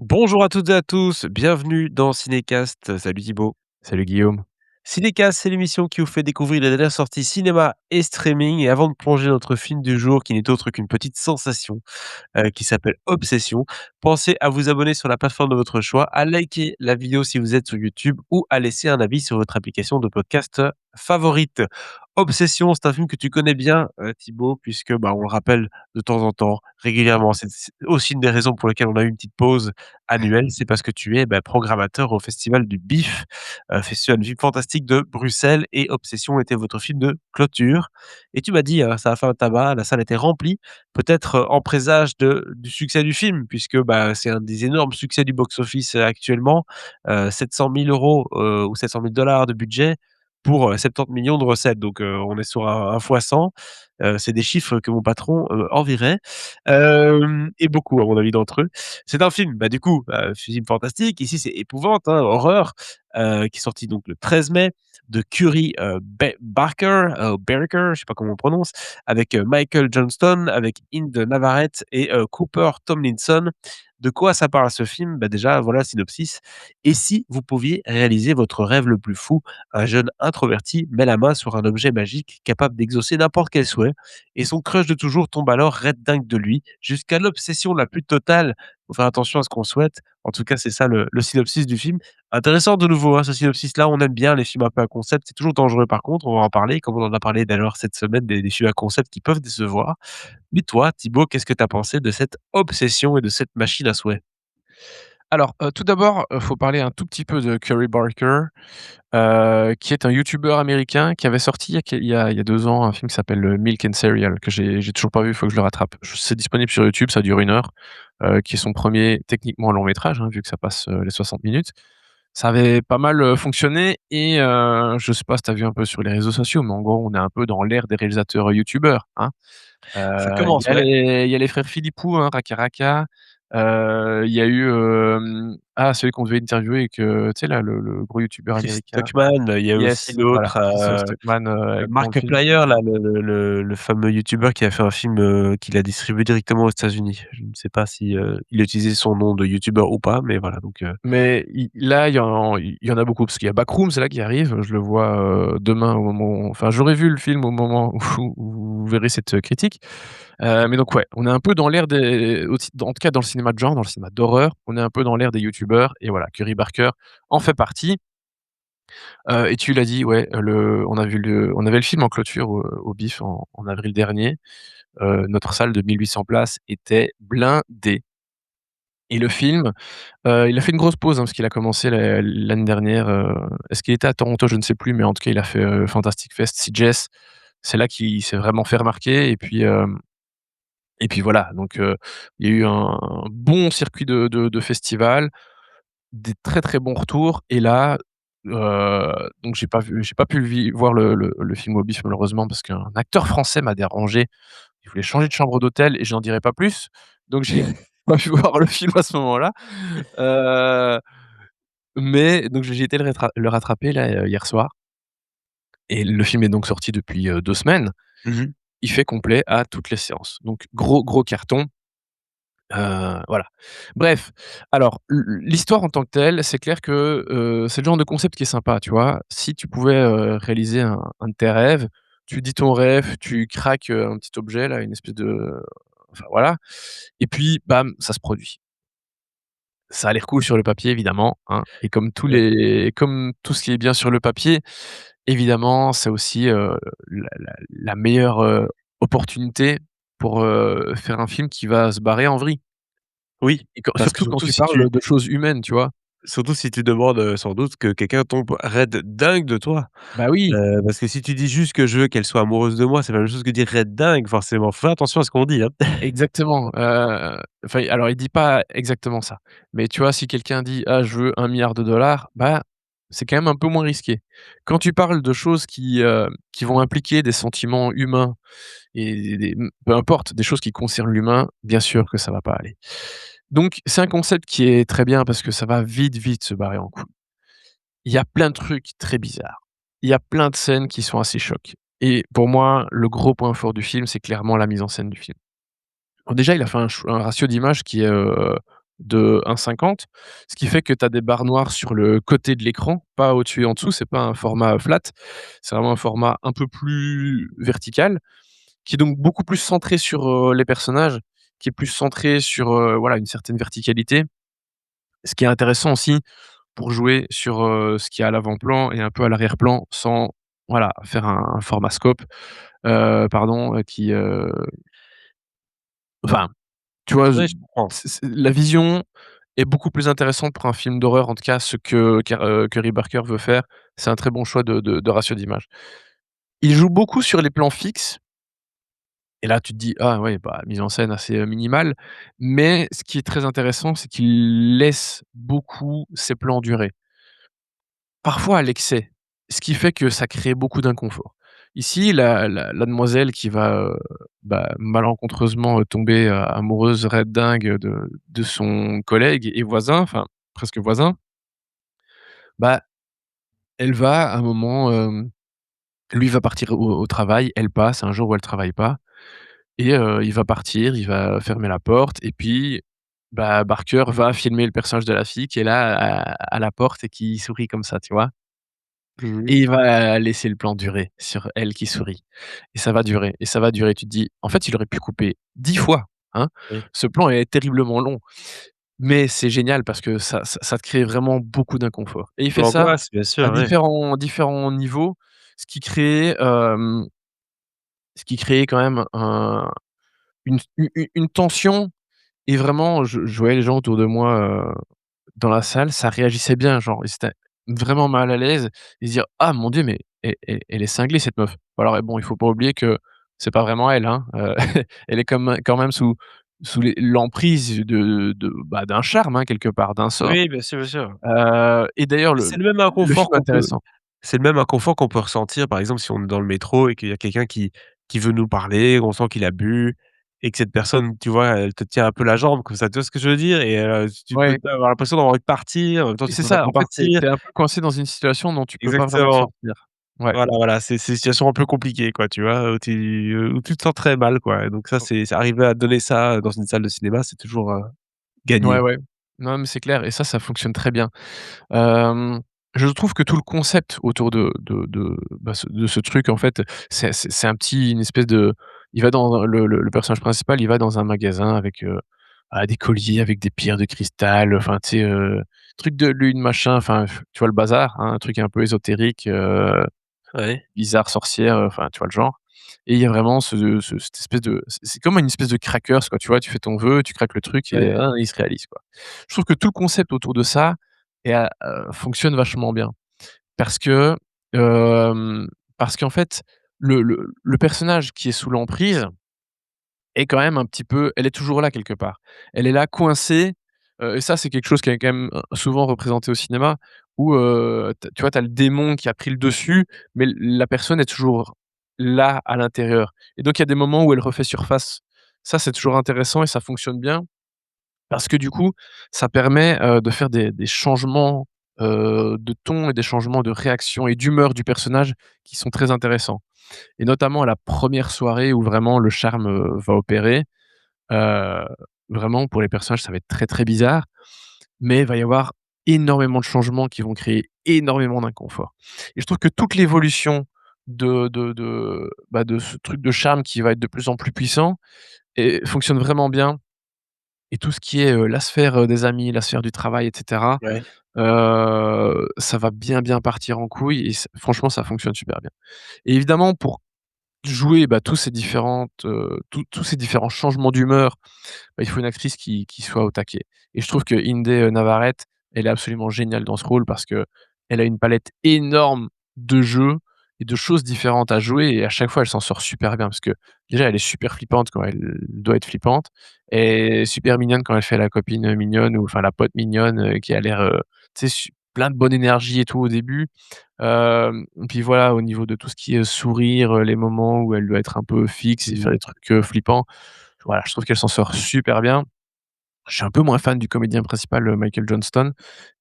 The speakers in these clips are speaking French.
Bonjour à toutes et à tous, bienvenue dans Cinécast. Salut Thibaut. Salut Guillaume. Cinécast, c'est l'émission qui vous fait découvrir les dernières sorties cinéma et streaming. Et avant de plonger dans notre film du jour, qui n'est autre qu'une petite sensation, qui s'appelle Obsession, pensez à vous abonner sur la plateforme de votre choix, à liker la vidéo si vous êtes sur YouTube ou à laisser un avis sur votre application de podcast favorite. Obsession, c'est un film que tu connais bien, Thibaut, puisque, bah, on le rappelle de temps en temps, régulièrement. C'est aussi une des raisons pour lesquelles on a eu une petite pause annuelle, c'est parce que tu es, bah, programmateur au festival du BIF, festival du film fantastique de Bruxelles, et Obsession était votre film de clôture. Et tu m'as dit, ça a fait un tabac, la salle était remplie, peut-être, en présage du succès du film puisque, bah, c'est un des énormes succès du box-office, actuellement, 700 000 € ou 700 000 de budget pour, 70 millions de recettes. Donc, on est sur un fois 100. C'est des chiffres que mon patron, envierait, et beaucoup à mon avis d'entre eux. C'est un film, bah, du coup, film fantastique. Ici, c'est épouvante, hein, horreur, qui est sorti donc le 13 mai de Curry, Barker, je sais pas comment on prononce, avec, Michael Johnston, avec Inde Navarrete et Cooper Tomlinson. De quoi ça parle ce film? Bah, déjà, voilà le synopsis. Et si vous pouviez réaliser votre rêve le plus fou? Un jeune introverti met la main sur un objet magique capable d'exaucer n'importe quel souhait et son crush de toujours tombe alors red dingue de lui, jusqu'à l'obsession la plus totale. Faut faire attention à ce qu'on souhaite. En tout cas, c'est ça le synopsis du film. Intéressant de nouveau, hein, ce synopsis-là, on aime bien les films un peu à concept. C'est toujours dangereux par contre, on va en parler, comme on en a parlé d'ailleurs cette semaine des films à concept qui peuvent décevoir. Mais toi, Thibaut, qu'est-ce que tu as pensé de cette obsession et de cette machine à souhait? Alors, tout d'abord, faut parler un tout petit peu de Curry Barker, qui est un youtubeur américain qui avait sorti il y a 2 ans un film qui s'appelle, Milk and Cereal que j'ai toujours pas vu, il faut que je le rattrape. C'est disponible sur YouTube, ça dure 1 heure, qui est son premier techniquement long métrage, hein, vu que ça passe, les 60 minutes. Ça avait pas mal, fonctionné et je sais pas si tu as vu un peu sur les réseaux sociaux, mais en gros, on est un peu dans l'ère des réalisateurs, youtubeurs, hein. Ça Il commence, y a ouais. les frères Philippou, hein, Raka Raka. Il y a eu, celui qu'on devait interviewer et que tu sais là, le gros youtubeur Chris américain. Stuckman, il y a aussi Yes, voilà, l'autre, Christophe Stuckman, dans le film. Markiplier là, le fameux youtubeur qui a fait un film, qu'il a distribué directement aux États-Unis. Je ne sais pas si, il a utilisé son nom de youtubeur ou pas, mais voilà donc Mais il y en a beaucoup parce qu'il y a Backrooms là qui arrive, je le vois, demain au moment où enfin j'aurais vu le film au moment où vous verrez cette, critique. Mais donc ouais, on est un peu dans l'ère des aussi en tout cas dans le cinéma de genre, dans le cinéma d'horreur, on est un peu dans l'ère des youtubeurs et voilà, Curry Barker en fait partie. Et tu l'as dit, ouais, on avait le film en clôture au BIF en avril dernier. Notre salle de 1 800 places était blindée et le film, il a fait une grosse pause, hein, parce qu'il a commencé l'année dernière, est-ce qu'il était à Toronto? Je ne sais plus, mais en tout cas, il a fait, Fantastic Fest, Sitges. C'est là qu'il s'est vraiment fait remarquer et puis voilà, donc il y a eu un bon circuit de festivals, des très, très bons retours et là, donc j'ai pas pu voir le film au BIF malheureusement parce qu'un acteur français m'a dérangé. Il voulait changer de chambre d'hôtel et je n'en dirai pas plus. Donc j'ai pas pu voir le film à ce moment-là. Heu, mais donc j'ai été le rattraper là, hier soir et le film est donc sorti depuis, 2 semaines. mmh mh. Il fait complet à toutes les séances. Donc gros, gros carton. Voilà. Bref, alors l'histoire en tant que telle, c'est clair que, c'est le genre de concept qui est sympa, tu vois? Si tu pouvais, réaliser un de tes rêves, tu dis ton rêve, tu craques, un petit objet là, une espèce de enfin voilà et puis bam, ça se produit. Ça a l'air cool sur le papier évidemment, hein et Ouais. comme tout ce qui est bien sur le papier, évidemment, c'est aussi, la meilleure, opportunité pour, faire un film qui va se barrer en vrille. Oui, Et parce que surtout quand tu parles de choses humaines, tu vois? surtout si tu demandes, sans doute que quelqu'un tombe raide dingue de toi. Bah oui, Parce que si tu dis juste que je veux qu'elle soit amoureuse de moi, c'est pas la même chose que dire raide dingue forcément. Faut faire attention à ce qu'on dit, hein. exactement, enfin, alors il dit pas exactement ça, mais tu vois, si quelqu'un dit: «Ah, je veux 1 milliard de dollars», bah, c'est quand même un peu moins risqué. Quand tu parles de choses qui vont impliquer des sentiments humains et peu importe, des choses qui concernent l'humain, bien sûr que ça va pas aller. Donc c'est un concept qui est très bien parce que ça va vite, vite se barrer en couille. Il y a plein de trucs très bizarres. Il y a plein de scènes qui sont assez chocs et pour moi, le gros point fort du film, c'est clairement la mise en scène du film. Alors déjà, il a fait un ratio d'images qui est, de 1,50, ce qui fait que tu as des barres noires sur le côté de l'écran, pas au-dessus et en dessous, c'est pas un format flat, c'est vraiment un format un peu plus vertical, qui est donc beaucoup plus centré sur, les personnages, qui est plus centré sur, voilà, une certaine verticalité. Ce qui est intéressant aussi pour jouer sur, ce qui est à l'avant-plan et un peu à l'arrière-plan sans, voilà, faire un format scope, pardon, enfin, tu vois? Oui, je comprends. C'est la vision est beaucoup plus intéressante pour un film d'horreur, en tout cas ce que Curry Barker veut faire. C'est un très bon choix de ratio d'image. Il joue beaucoup sur les plans fixes et là tu te dis: «Ah ouais, bah, mise en scène assez, minimale», mais ce qui est très intéressant, c'est qu'il laisse beaucoup ses plans durer. Parfois à l'excès, ce qui fait que ça crée beaucoup d'inconfort. Ici, la demoiselle qui va, bah, malencontreusement, tomber, amoureuse red dingue de son collègue et voisin, enfin presque voisin, bah, elle va à un moment, lui va partir au travail, elle pas, c'est un jour où elle travaille pas et il va partir, il va fermer la porte et puis, bah, Barker va filmer le personnage de la fille qui est là à la porte et qui sourit comme ça, tu vois? Mmh mh. Et il va laisser le plan durer sur elle qui sourit et ça va durer et ça va durer. Tu te dis: «En fait, il aurait pu couper 10 fois, hein, Oui. ce plan est terriblement long». Mais c'est génial parce que ça te crée vraiment beaucoup d'inconfort et il fait ça L'angoisse, bien à sûr, oui. différents niveaux, ce qui crée, ce qui crée quand même une tension et vraiment je voyais les gens autour de moi, dans la salle, ça réagissait bien, genre, ils étaient vraiment mal à l'aise et se dire: «Ah mon Dieu, mais elle est cinglée cette meuf». Alors et bon, il faut pas oublier que c'est pas vraiment elle, hein, elle est comme quand même sous l'emprise bah, d'un charme, hein, quelque part, d'un sort, Oui, bien sûr, bien sûr. et d'ailleurs C'est le même le inconfort film est qu'on peut intéressant. c'est le même inconfort qu'on peut ressentir, par exemple, si on est dans le métro et qu'il y a quelqu'un qui veut nous parler, on sent qu'il a bu et que cette personne, tu vois, elle te tient un peu la jambe comme ça, tu vois ce que je veux dire? Et tu peux Ouais avoir l'impression d'avoir envie de partir, en même temps, et tu c'est peux pas ça, en trop fait, partir. tu es un peu coincé dans une situation dont tu peux pas vraiment Exactement. sortir. Ouais. Voilà, voilà, c'est des situations un peu compliquées, quoi, tu vois? Où tu te sens très mal, quoi, et donc ça, c'est arriver à donner ça, dans une salle de cinéma, c'est toujours, Ouais, gagné. ouais. Non, mais c'est clair et ça fonctionne très bien. Hem, je trouve que tout le concept autour bah, de ce truc, en fait, c'est un petit une espèce de il va dans le personnage principal, il va dans un magasin avec, des colliers avec des pierres de cristal, enfin, tu sais, trucs de lune, machin, enfin, tu vois le bazar, hein, un truc un peu ésotérique, Ouais. bizarre, sorcière, enfin, tu vois le genre et il y a vraiment cette espèce de c'est comme une espèce de crackers, quoi, tu vois? Tu fais ton vœu, tu craques le truc et Ouais. il se réalise, quoi. Je trouve que tout le concept autour de ça fonctionne vachement bien parce que, hem, parce qu'en fait, le personnage qui est sous l'emprise est quand même un petit peu elle est toujours là quelque part. Elle est là coincée, et ça c'est quelque chose qui est quand même, souvent représenté au cinéma où, tu vois, tu as le démon qui a pris le dessus, mais la personne est toujours là à l'intérieur et donc il y a des moments où elle refait surface. Ça, c'est toujours intéressant et ça fonctionne bien parce que du coup, ça permet, de faire des changements, de ton et des changements de réaction et d'humeur du personnage qui sont très intéressants et notamment à la première soirée où vraiment le charme, va opérer. Heu, Vraiment pour les personnages, ça va être très, très bizarre, mais il va y avoir énormément de changements qui vont créer énormément d'inconfort et je trouve que toute l'évolution de ce truc de charme qui va être de plus en plus puissant et fonctionne vraiment bien et tout ce qui est, la sphère, des amis, la sphère du travail et cetera, Ouais. ça va bien, bien partir en couille et franchement ça fonctionne super bien et évidemment pour jouer, bah, tous ces différents changements d'humeur, bah, il faut une actrice qui soit au taquet et je trouve que Inde, Navarrete, elle est absolument géniale dans ce rôle parce qu'elle a une palette énorme de jeux et de choses différentes à jouer et à chaque fois elle s'en sort super bien parce que déjà elle est super flippante quand elle doit être flippante et super mignonne quand elle fait la copine, mignonne ou enfin la pote mignonne, qui a l'air, tu sais plein de bonne énergie et tout au début. Puis voilà, au niveau de tout ce qui est sourire, les moments où elle doit être un peu fixe et faire Mmh. des trucs, flippants, voilà, je trouve qu'elle s'en sort super bien. Je suis un peu moins fan du comédien principal, Michael Johnston,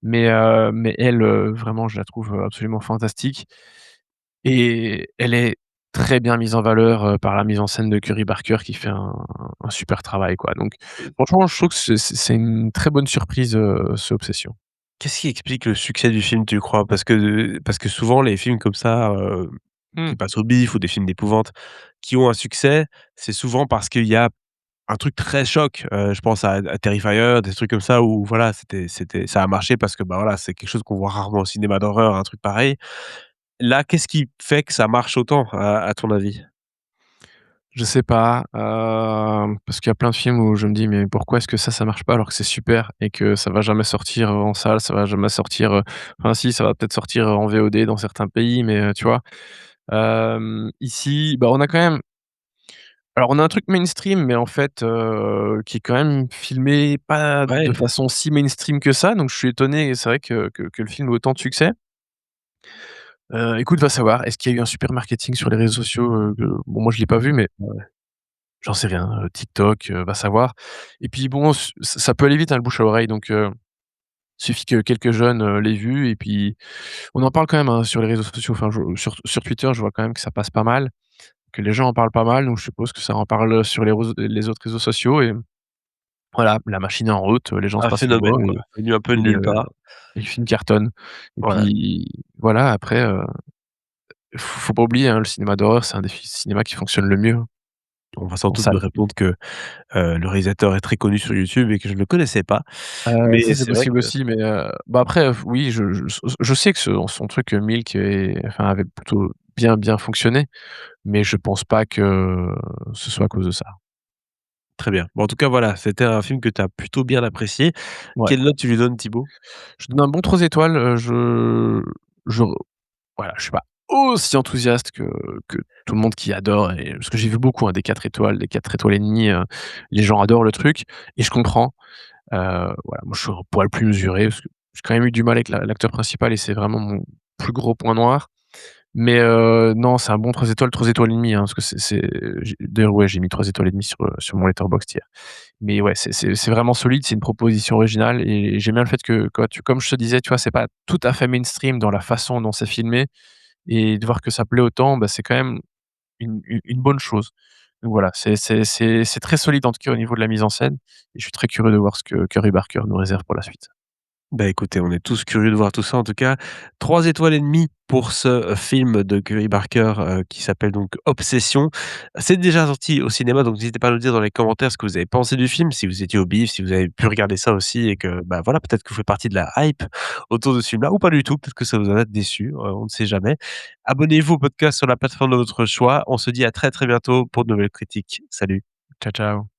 mais elle, vraiment je la trouve, absolument fantastique et elle est très bien mise en valeur, par la mise en scène de Curry Barker qui fait un super travail, quoi. Donc franchement, je trouve que c'est une très bonne surprise, ce Obsession. Qu'est-ce qui explique le succès du film, tu crois? Parce que souvent les films comme ça, Mmh. qui passent au bif ou des films d'épouvante qui ont un succès, c'est souvent parce qu'il y a un truc très choc. Je pense à Terrifier, des trucs comme ça où voilà, c'était ça a marché parce que, bah, voilà, c'est quelque chose qu'on voit rarement au cinéma d'horreur, un truc pareil. Là, qu'est-ce qui fait que ça marche autant à ton avis? Je sais pas, parce qu'il y a plein de films où je me dis: «Mais pourquoi est-ce que ça marche pas alors que c'est super et que ça va jamais sortir, en salle, ça va jamais sortir, enfin si, ça va peut-être sortir, en VOD dans certains pays», mais tu vois? Ici, bah, on a quand même alors on a un truc mainstream, mais en fait, qui est quand même filmé pas de Ouais, façon si mainstream que ça, donc je suis étonné et c'est vrai que le film ait autant de succès. Écoute, va savoir. Est-ce qu'il y a eu un super marketing sur les réseaux sociaux, que bon moi je l'ai pas vu, mais j'en sais rien, TikTok, va savoir et puis bon, ça peut aller vite, hein, le bouche à oreille, donc suffit que quelques jeunes, l'aient vu et puis on en parle quand même, hein, sur les réseaux sociaux, enfin je sur Twitter, je vois quand même que ça passe pas mal, que les gens en parlent pas mal, donc je suppose que ça en parle sur les autres réseaux sociaux et voilà, la machine est en route, les gens se un passent le phénomène mot quoi, venu un peu de et nulle part. et le film cartonne et Ouais. puis voilà, après, faut pas oublier, hein, le cinéma d'horreur, c'est un des cinémas qui fonctionne le mieux On va sans en doute me salle. répondre que, le réalisateur est très connu sur YouTube et que je ne le connaissais pas. Ça Mais c'est c'est vrai possible que aussi, mais bah, après, oui, je sais que son truc, Milk enfin, avait plutôt bien fonctionné, mais je pense pas que ce soit à cause de ça. très bien. Bon, en tout cas, voilà, c'était un film que tu as plutôt bien apprécié. Ouais. Quelle note tu lui donnes, Thibaut? Je donne un bon 3 étoiles, je voilà, je suis pas aussi enthousiaste que tout le monde qui adore et parce que j'ai vu beaucoup, hein, des 4 étoiles, des 4 étoiles et demie, les gens adorent le truc et je comprends. Voilà, moi je suis un poil plus mesuré parce que j'ai quand même eu du mal avec l'acteur principal et c'est vraiment mon plus gros point noir. Mais non, c'est un bon 3 étoiles et demie, hein, parce que j'ai d'ailleurs, ouais, j'ai mis 3 étoiles et demie sur mon Letterboxd hier. Mais ouais, c'est vraiment solide, c'est une proposition originale et j'aime bien le fait que quand comme je te disais, tu vois, c'est pas tout à fait mainstream dans la façon dont c'est filmé et de voir que ça plaît autant, bah, c'est quand même une bonne chose. Donc voilà, c'est très solide en tout cas au niveau de la mise en scène et je suis très curieux de voir ce que Curry Barker nous réserve pour la suite. Bah, écoutez, on est tous curieux de voir tout ça en tout cas. 3 étoiles et demie pour ce, film de Gary Barker, qui s'appelle donc Obsession. C'est déjà sorti au cinéma, donc n'hésitez pas à nous dire dans les commentaires ce que vous avez pensé du film, si vous étiez au bif, si vous avez pu regarder ça aussi et que, bah, voilà, peut-être que vous faites partie de la hype autour de ce film-là ou pas du tout, peut-être que ça vous en a déçu, on ne sait jamais. Abonnez-vous au podcast sur la plateforme de votre choix. On se dit à très, très bientôt pour de nouvelles critiques. Salut. Ciao, ciao.